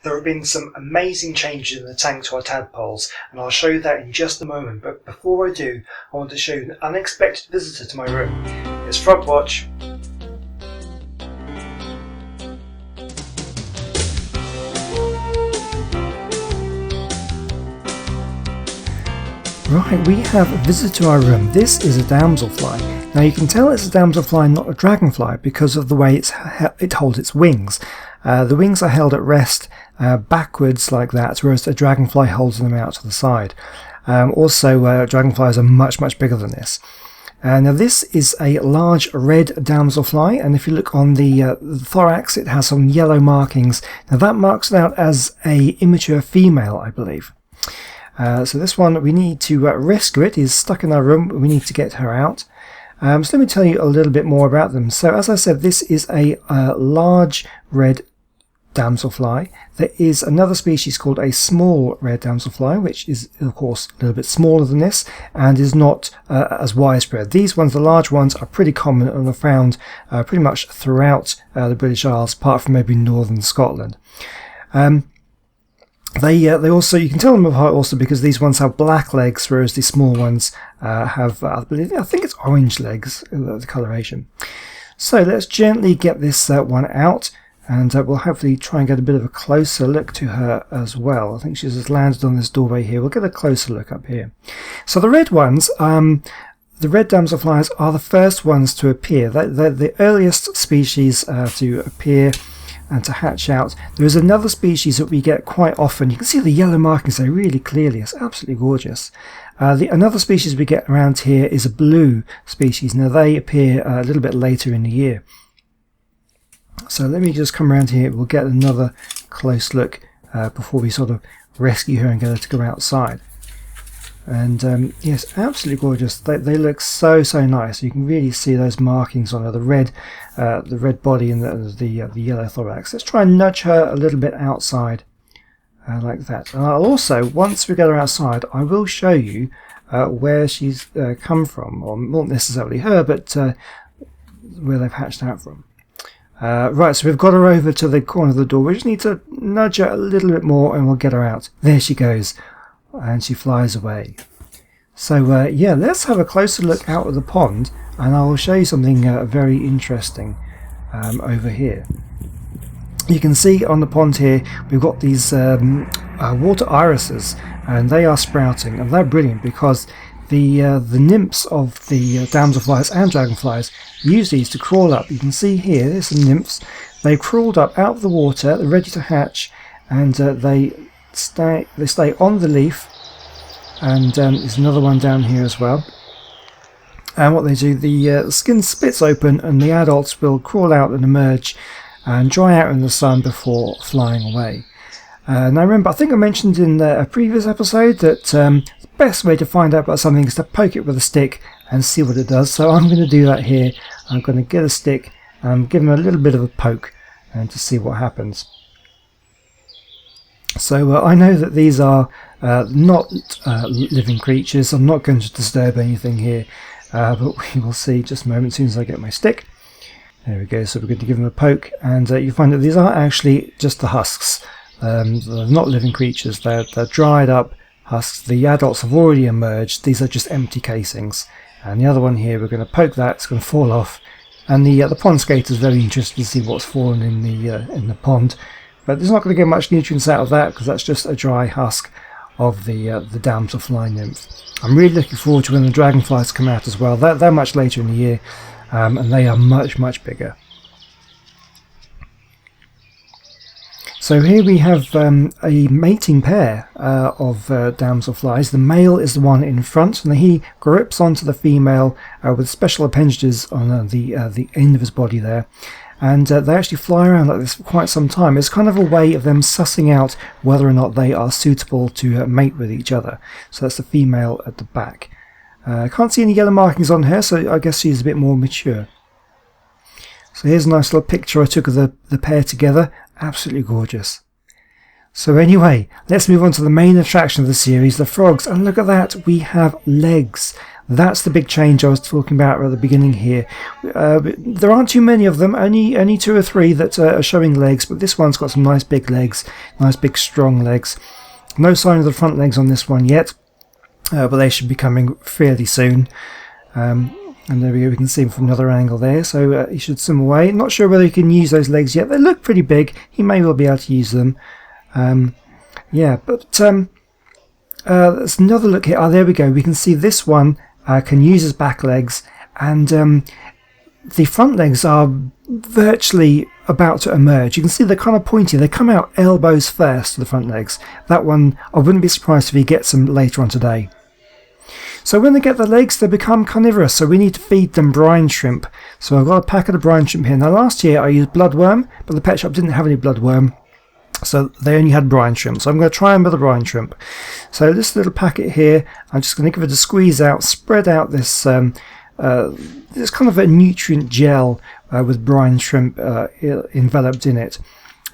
There have been some amazing changes in the tank to our tadpoles, and I'll show you that in just a moment, but before I do, I want to show you an unexpected visitor to my room. It's Frog Watch. Right, we have a visitor to our room. This is a damselfly. Now you can tell it's a damselfly, not a dragonfly, because of the way it holds its wings. The wings are held at rest backwards like that, whereas a dragonfly holds them out to the side. Also, dragonflies are much bigger than this. Now this is a large red damselfly, and if you look on the thorax, it has some yellow markings. Now that marks it out as a immature female, I believe. So this one, we need to rescue it. It's stuck in our room. We need to get her out. So let me tell you a little bit more about them. So as I said, this is a large red damselfly. There is another species called a small red damselfly, which is of course a little bit smaller than this and is not as widespread. These ones, the large ones, are pretty common and are found pretty much throughout the British Isles, apart from maybe northern Scotland. They also, you can tell them apart also because these ones have black legs, whereas the small ones have, I think it's orange legs, the coloration. So let's gently get this one out, and we'll hopefully try and get a bit of a closer look to her as well. I think she's just landed on this doorway here. We'll get a closer look up here. So the red ones, the red damselflies are the first ones to appear. They're the earliest species to appear and to hatch out. There is another species that we get quite often. You can see the yellow markings there really clearly. It's absolutely gorgeous. Another species we get around here is a blue species. Now they appear a little bit later in the year. So let me just come around here. We'll get another close look before we sort of rescue her and get her to go outside. And yes, absolutely gorgeous. They look so nice. You can really see those markings on her, the red body and the yellow thorax. Let's try and nudge her a little bit outside like that. And I'll also, once we get her outside, I will show you where she's come from, or not necessarily her, but where they've hatched out from. Right, so we've got her over to the corner of the door. We just need to nudge her a little bit more and we'll get her out. There she goes. And she flies away. So yeah, let's have a closer look out of the pond, and I'll show you something very interesting over here. You can see on the pond here we've got these water irises, and they are sprouting, and they're brilliant because the nymphs of the damselflies and dragonflies use these to crawl up. You can see here, there's some nymphs. They've crawled up out of the water, they're ready to hatch, and they stay on the leaf. And there's another one down here as well. And what they do, the skin splits open and the adults will crawl out and emerge and dry out in the sun before flying away. Now remember, I think I mentioned in a previous episode that the best way to find out about something is to poke it with a stick and see what it does. So I'm going to do that here. I'm going to get a stick and give them a little bit of a poke and to see what happens. So I know that these are not living creatures. I'm not going to disturb anything here, but we will see just a moment as soon as I get my stick. There we go, so we're going to give them a poke, and you find that these are actually just the husks. They're not living creatures, they're dried up husks. The adults have already emerged. These are just empty casings. And the other one here, we're going to poke that, it's going to fall off. And the pond skater is very interested to see what's fallen in the pond. But there's not going to get much nutrients out of that because that's just a dry husk of the damselfly nymph. I'm really looking forward to when the dragonflies come out as well. They're much later in the year, and they are much bigger. So here we have a mating pair of damselflies. The male is the one in front, and he grips onto the female with special appendages on the end of his body there. And they actually fly around like this for quite some time. It's kind of a way of them sussing out whether or not they are suitable to mate with each other. So that's the female at the back. I can't see any yellow markings on her, so I guess she's a bit more mature. So here's a nice little picture I took of the pair together. Absolutely gorgeous. So anyway, let's move on to the main attraction of the series, the frogs. And look at that, we have legs. That's the big change I was talking about at the beginning here. There aren't too many of them, only 2 or 3 that are showing legs, but this one's got some nice big legs, nice big strong legs. No sign of the front legs on this one yet, but they should be coming fairly soon. And there we go, we can see him from another angle there, so he should swim away. Not sure whether he can use those legs yet. They look pretty big. He may well be able to use them. Yeah, but there's another look here. Oh, there we go. We can see this one can use his back legs, and the front legs are virtually about to emerge. You can see they're kind of pointy. They come out elbows first, the front legs. That one, I wouldn't be surprised if he gets them later on today. So when they get the legs, they become carnivorous, so we need to feed them brine shrimp. So I've got a packet of brine shrimp here. Now last year I used bloodworm, but the pet shop didn't have any bloodworm, so they only had brine shrimp. So I'm going to try them with the brine shrimp. So this little packet here, I'm just going to give it a squeeze out, spread out this this kind of a nutrient gel with brine shrimp enveloped in it.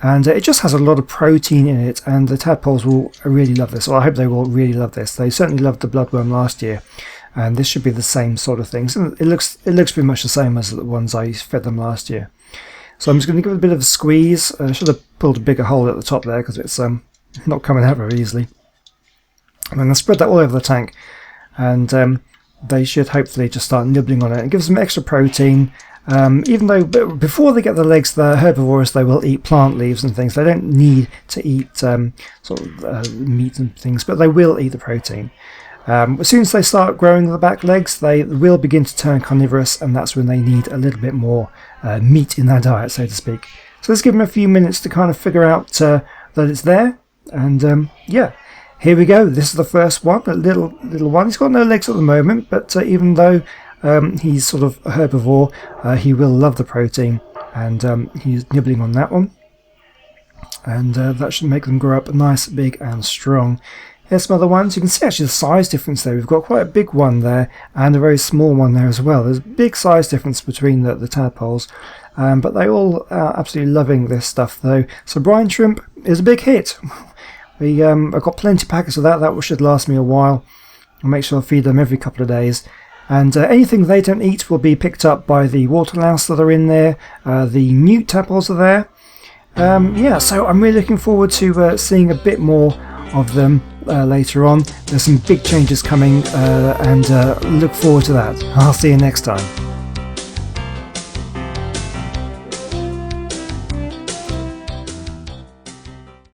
And it just has a lot of protein in it, and the tadpoles will really love this, or I hope they will really love this. They certainly loved the bloodworm last year, and this should be the same sort of thing. So it looks pretty much the same as the ones I fed them last year. So I'm just going to give it a bit of a squeeze. I should have pulled a bigger hole at the top there because it's not coming out very easily. And then I spread that all over the tank, and they should hopefully just start nibbling on it. It gives them extra protein. Even though before they get the legs, they're herbivorous, they will eat plant leaves and things. They don't need to eat meat and things, but they will eat the protein. As soon as they start growing the back legs, they will begin to turn carnivorous, and that's when they need a little bit more meat in their diet, so to speak. So let's give them a few minutes to kind of figure out that it's there. And yeah, here we go. This is the first one, a little one. He's got no legs at the moment, but even though he's sort of a herbivore, he will love the protein, and he's nibbling on that one. And that should make them grow up nice, big and strong. Here's some other ones. You can see actually the size difference there. We've got quite a big one there and a very small one there as well. There's a big size difference between the tadpoles, but they all are absolutely loving this stuff though. So brine shrimp is a big hit. I've got plenty of packets of that. That should last me a while. I'll make sure I feed them every couple of days. And anything they don't eat will be picked up by the water louse that are in there. The newt tadpoles are there. Yeah, so I'm really looking forward to seeing a bit more of them later on. There's some big changes coming, and look forward to that. I'll see you next time.